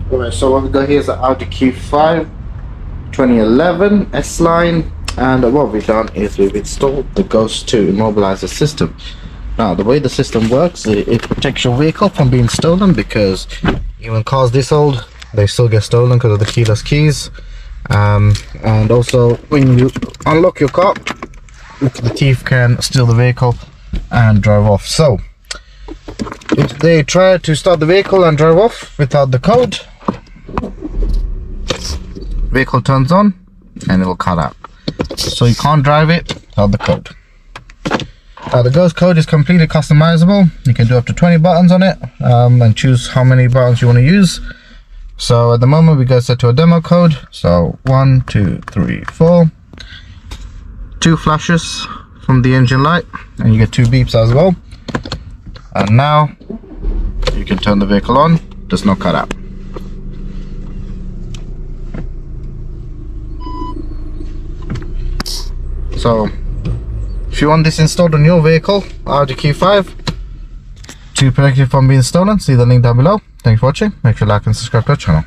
Alright, so what we got here is the Audi Q5 2011 S-Line, and what we've done is we've installed the Ghost 2 Immobiliser system. Now the way the system works, it protects your vehicle from being stolen, because even cars this old, they still get stolen because of the keyless keys. And also when you unlock your car, the thief can steal the vehicle and drive off. So if they try to start the vehicle and drive off without the code, vehicle turns on and it will cut out, so you can't drive it without the code. Now the Ghost code is completely customizable. You can do up to 20 buttons on it, and choose how many buttons you want to use. So at the moment we got set to a demo code, so 1 2 3 4, 2 flashes from the engine light, and you get 2 beeps as well. And now you can turn the vehicle on, does not cut out. So if you want this installed on your vehicle, Audi Q5, to protect you from being stolen, see the link down below. Thanks for watching. Make sure you like and subscribe to our channel.